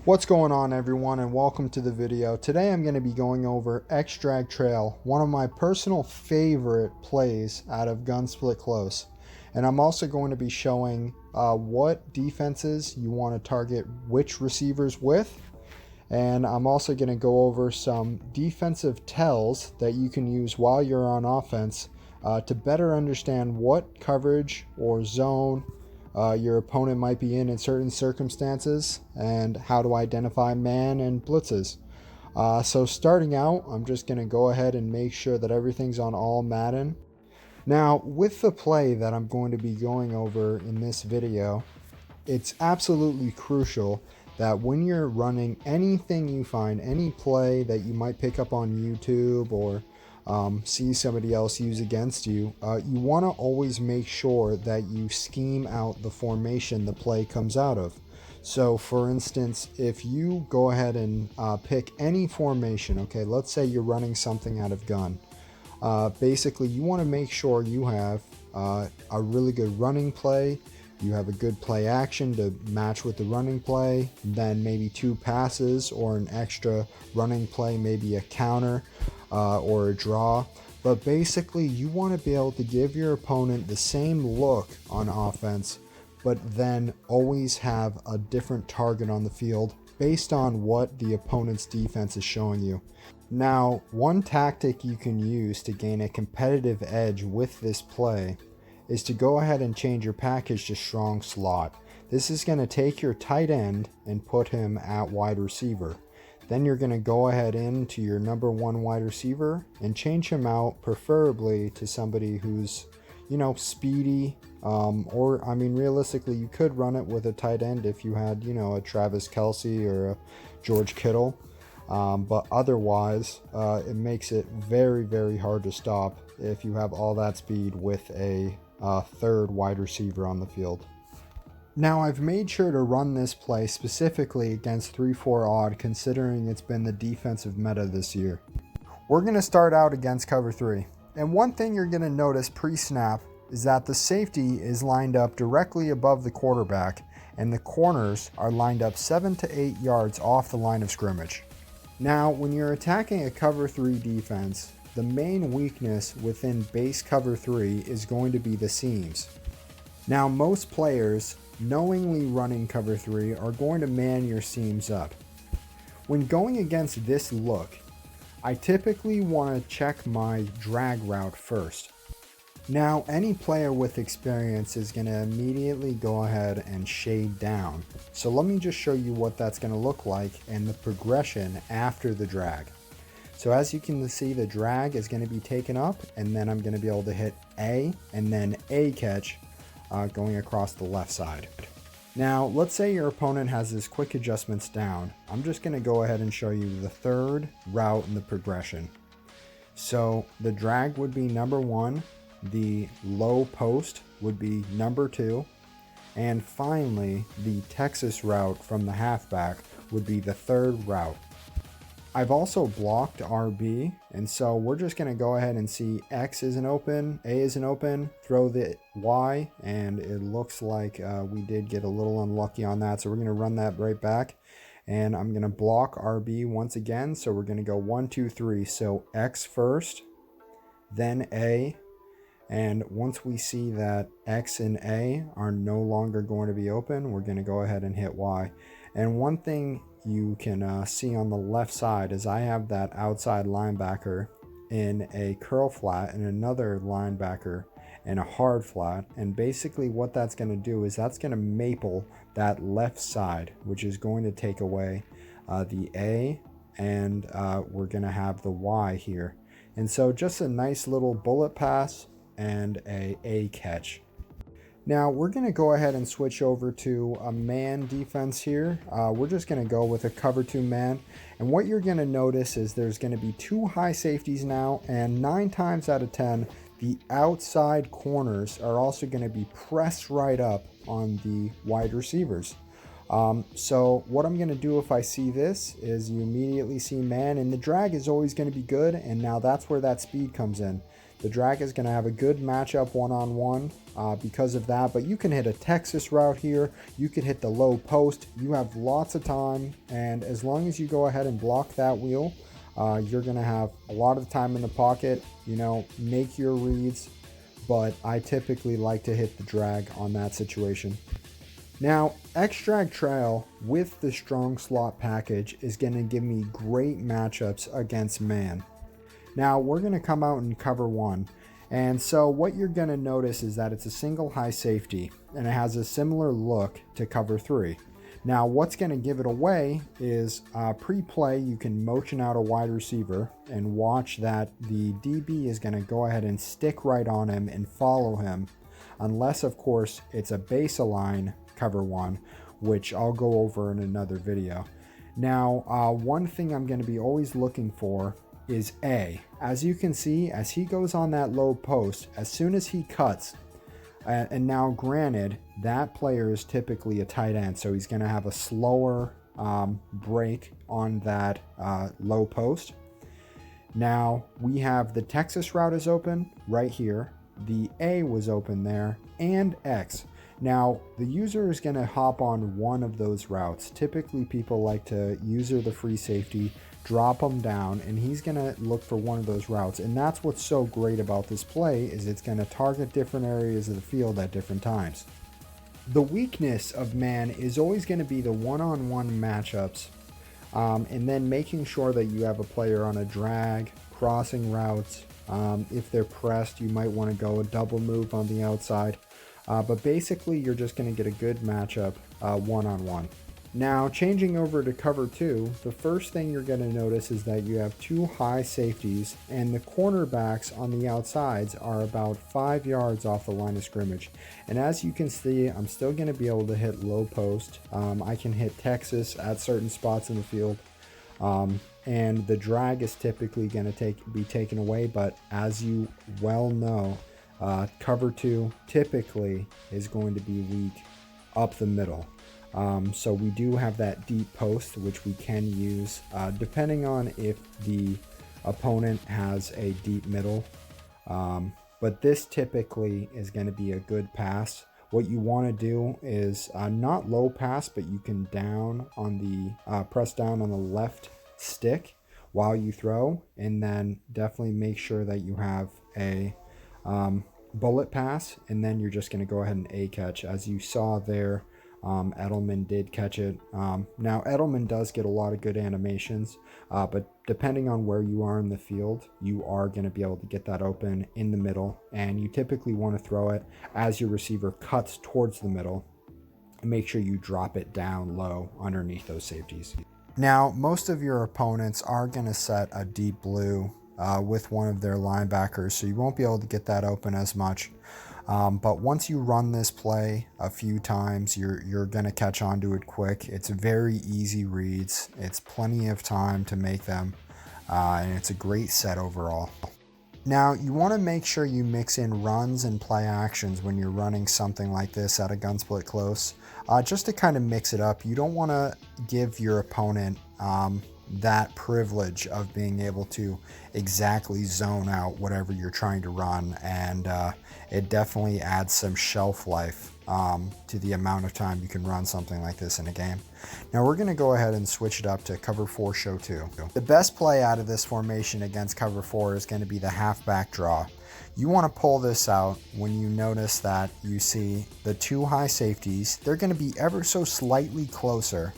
What's going on, everyone, and welcome to the video. Today I'm going to be going over X Drag Trail, one of my personal favorite plays out of Gun Split Close. And I'm also going to be showing what defenses you want to target which receivers with. And I'm also going to go over some defensive tells that you can use while you're on offense to better understand what coverage or zone your opponent might be in certain circumstances, and how to identify man and blitzes. So starting out, I'm just going to go ahead and make sure that everything's on all Madden. Now, with the play that I'm going to be going over in this video, it's absolutely crucial that when you're running anything you find, any play that you might pick up on YouTube or see somebody else use against you, you want to always make sure that you scheme out the formation the play comes out of. So for instance, if you go ahead and pick any formation, okay, let's say you're running something out of gun. Basically, you want to make sure you have a really good running play. You have a good play action to match with the running play, then maybe two passes or an extra running play, maybe a counter or a draw. But basically, you want to be able to give your opponent the same look on offense, but then always have a different target on the field based on what the opponent's defense is showing you. Now, one tactic you can use to gain a competitive edge with this play is to go ahead and change your package to strong slot. This is going to take your tight end and put him at wide receiver. Then you're going to go ahead into your number one wide receiver and change him out, preferably to somebody who's, speedy. Or, I mean, realistically, you could run it with a tight end if you had, a Travis Kelce or a George Kittle. But otherwise, it makes it very, very hard to stop if you have all that speed with a third wide receiver on the field. Now, I've made sure to run this play specifically against 3-4 odd, considering it's been the defensive meta this year. We're going to start out against cover 3. And one thing you're going to notice pre-snap is that the safety is lined up directly above the quarterback, and the corners are lined up 7 to 8 yards off the line of scrimmage. Now, when you're attacking a cover 3 defense, the main weakness within base cover 3 is going to be the seams. Now, most players knowingly running cover 3 are going to man your seams up. When going against this look, I typically want to check my drag route first. Now, any player with experience is going to immediately go ahead and shade down. So let me just show you what that's going to look like and the progression after the drag. So as you can see, the drag is going to be taken up, and then I'm going to be able to hit A and then A catch going across the left side. Now, let's say your opponent has his quick adjustments down. I'm just going to go ahead and show you the third route in the progression. So the drag would be number 1. The low post would be number 2, and finally the Texas route from the halfback would be the third route. I've also blocked RB, and so we're just going to go ahead and see X isn't open, A isn't open, throw the Y, and it looks like we did get a little unlucky on that, so we're going to run that right back. And I'm going to block RB once again, so we're going to go 1, 2, 3, so X first, then A. And once we see that X and A are no longer going to be open, we're going to go ahead and hit Y. And one thing you can see on the left side is I have that outside linebacker in a curl flat and another linebacker in a hard flat. And basically what that's going to do is that's going to maple that left side, which is going to take away the A, and we're going to have the Y here. And so just a nice little bullet pass and a catch. Now we're going to go ahead and switch over to a man defense here. We're just going to go with a cover 2 man, and what you're going to notice is there's going to be 2 high safeties now, and 9 times out of 10 the outside corners are also going to be pressed right up on the wide receivers. So what I'm going to do if I see this is you immediately see man, and the drag is always going to be good, and now that's where that speed comes in. The drag is going to have a good matchup one-on-one because of that, but you can hit a Texas route here. You could hit the low post. You have lots of time, and as long as you go ahead and block that wheel, you're going to have a lot of time in the pocket. You know, make your reads, but I typically like to hit the drag on that situation. Now, X-Drag Trail with the strong slot package is going to give me great matchups against man. Now, we're going to come out in cover one. And so what you're going to notice is that it's a single high safety, and it has a similar look to cover three. Now, what's going to give it away is pre-play, you can motion out a wide receiver and watch that the DB is going to go ahead and stick right on him and follow him, unless, of course, it's a base-align cover one, which I'll go over in another video. Now, one thing I'm going to be always looking for is A. As you can see, as he goes on that low post, as soon as he cuts, and now granted, that player is typically a tight end, so he's going to have a slower break on that low post. Now, we have the Texas route is open right here. The A was open there, and X. Now, the user is going to hop on one of those routes. Typically, people like to user the free safety, drop him down, and he's going to look for one of those routes. And that's what's so great about this play, is it's going to target different areas of the field at different times. The weakness of man is always going to be the one-on-one matchups, and then making sure that you have a player on a drag, crossing routes. If they're pressed, you might want to go a double move on the outside. But basically, you're just going to get a good matchup one-on-one. Now, changing over to cover two, the first thing you're going to notice is that you have two high safeties, and the cornerbacks on the outsides are about 5 yards off the line of scrimmage. And as you can see, I'm still going to be able to hit low post. I can hit Texas at certain spots in the field. And the drag is typically going to be taken away, but as you well know, cover two typically is going to be weak up the middle. So we do have that deep post, which we can use depending on if the opponent has a deep middle. But this typically is going to be a good pass. What you want to do is not low pass, but you can down on the press down on the left stick while you throw, and then definitely make sure that you have a bullet pass, and then you're just going to go ahead and A catch. As you saw there, Edelman did catch it. Now Edelman does get a lot of good animations, but depending on where you are in the field, you are going to be able to get that open in the middle, and you typically want to throw it as your receiver cuts towards the middle. Make sure you drop it down low underneath those safeties. Now, most of your opponents are going to set a deep blue with one of their linebackers, so you won't be able to get that open as much. But once you run this play a few times, you're going to catch on to it quick. It's very easy reads. It's plenty of time to make them, and it's a great set overall. Now, you want to make sure you mix in runs and play actions when you're running something like this at a gun split close, just to kind of mix it up. You don't want to give your opponent that privilege of being able to exactly zone out whatever you're trying to run, and it definitely adds some shelf life to the amount of time you can run something like this in a game. Now we're going to go ahead and switch it up to cover 4 show 2. The best play out of this formation against cover 4 is going to be the halfback draw. You want to pull this out when you notice that you see the two high safeties. They're going to be ever so slightly closer.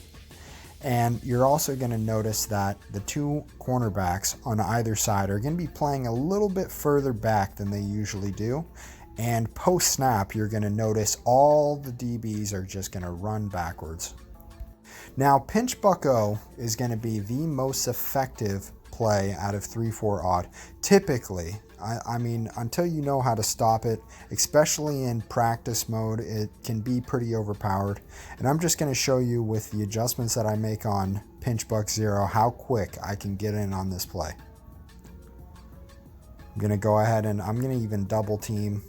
And you're also going to notice that the two cornerbacks on either side are going to be playing a little bit further back than they usually do. And post snap, you're going to notice all the DBs are just going to run backwards. Now, pinch bucko is going to be the most effective play out of 3-4 odd. Typically, I mean, until you know how to stop it, especially in practice mode, it can be pretty overpowered. And I'm just going to show you with the adjustments that I make on pinch buck 0 how quick I can get in on this play. I'm going to go ahead and I'm going to even double team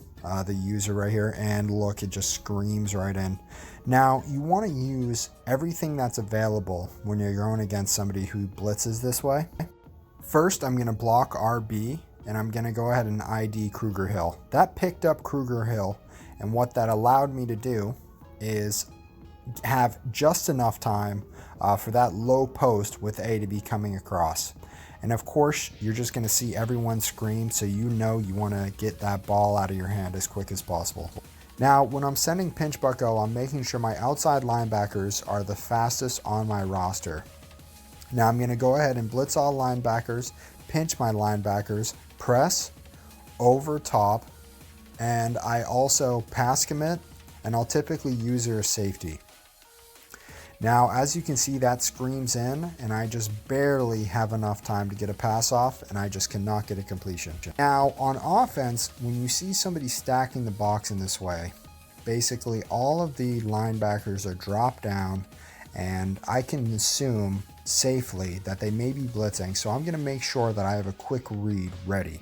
the user right here, and look, it just screams right in. Now, you want to use everything that's available when you're going against somebody who blitzes this way. First, I'm going to block RB and I'm going to go ahead and ID Kruger Hill. That picked up Kruger Hill, and what that allowed me to do is have just enough time for that low post with A to be coming across. And of course, you're just going to see everyone scream, so you know you want to get that ball out of your hand as quick as possible. Now, when I'm sending pinch bucko, I'm making sure my outside linebackers are the fastest on my roster. Now I'm going to go ahead and blitz all linebackers, pinch my linebackers, press, over top, and I also pass commit, and I'll typically use their safety. Now, as you can see, that screams in, and I just barely have enough time to get a pass off, and I just cannot get a completion. Now, on offense, when you see somebody stacking the box in this way, basically all of the linebackers are dropped down, and I can assume safely that they may be blitzing, so I'm going to make sure that I have a quick read ready.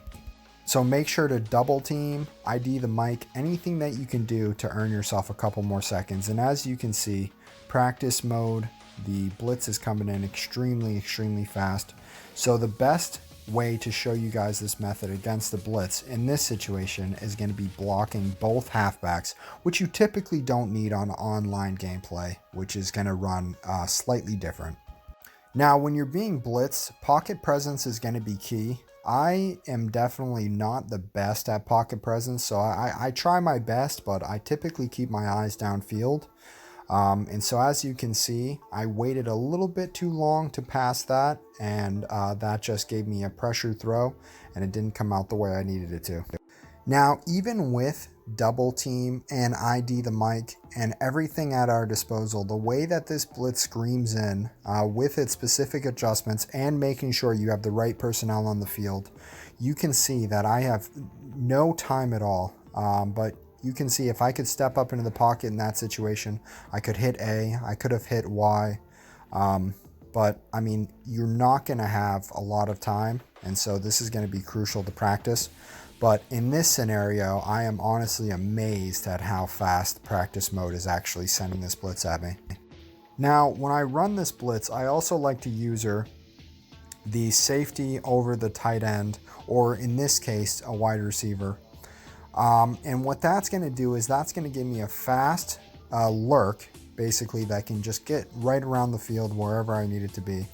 So make sure to double team, ID the mic, anything that you can do to earn yourself a couple more seconds. And as you can see, practice mode, the blitz is coming in extremely fast. So the best way to show you guys this method against the blitz in this situation is going to be blocking both halfbacks, which you typically don't need on online gameplay, which is going to run slightly different. Now, when you're being blitzed, pocket presence is going to be key. I am definitely not the best at pocket presence, so I try my best, but I typically keep my eyes downfield. And so as you can see, I waited a little bit too long to pass that, and that just gave me a pressure throw, and it didn't come out the way I needed it to. Now, even with double team and ID the mic and everything at our disposal, the way that this blitz screams in with its specific adjustments and making sure you have the right personnel on the field, you can see that I have no time at all. But you can see if I could step up into the pocket in that situation, I could hit A, I could have hit Y. But I mean, you're not going to have a lot of time, and so this is going to be crucial to practice. But in this scenario, I am honestly amazed at how fast practice mode is actually sending this blitz at me. Now, when I run this blitz, I also like to use the safety over the tight end, or in this case, a wide receiver. And what that's going to do is that's going to give me a fast lurk, basically, that can just get right around the field wherever I need it to be.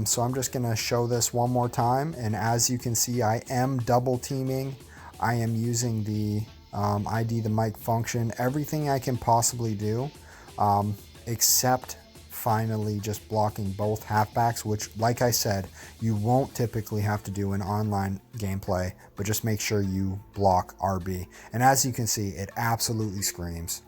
So I'm just going to show this one more time, and as you can see, I am double teaming. I am using the ID the mic function, everything I can possibly do, except finally just blocking both halfbacks, which, like I said, you won't typically have to do in online gameplay, but just make sure you block RB. And as you can see, it absolutely screams.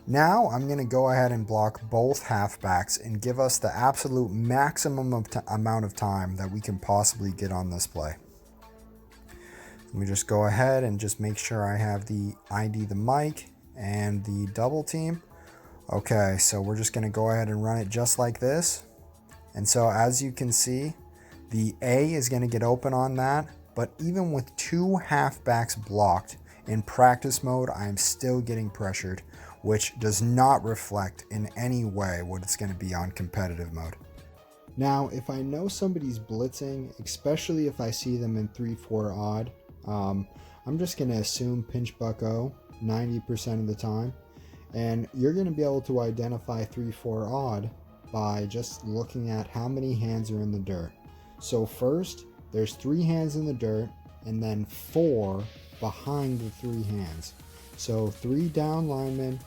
Now I'm going to go ahead and block both halfbacks and give us the absolute maximum amount of time that we can possibly get on this play. Let me just go ahead and just make sure I have the ID the mic and the double team. Okay, so we're just going to go ahead and run it just like this. And so as you can see, the A is going to get open on that, but even with two halfbacks blocked in practice mode, I'm still getting pressured, which does not reflect in any way what it's going to be on competitive mode. Now, if I know somebody's blitzing, especially if I see them in 3-4 odd, I'm just going to assume pinch bucko 90% of the time. And you're going to be able to identify 3-4 odd by just looking at how many hands are in the dirt. So first, there's 3 hands in the dirt, and then 4 behind the 3 hands. So 3 down linemen,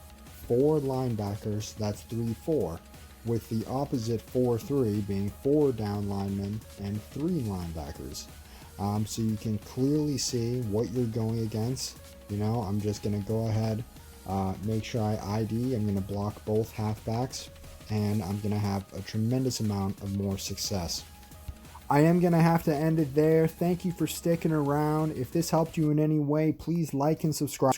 4 linebackers, that's 3-4, with the opposite 4-3 being 4 down linemen and 3 linebackers. So you can clearly see what you're going against. You know, I'm just going to go ahead, make sure I ID, I'm going to block both halfbacks, and I'm going to have a tremendous amount of more success. I am going to have to end it there. Thank you for sticking around. If this helped you in any way, please like and subscribe.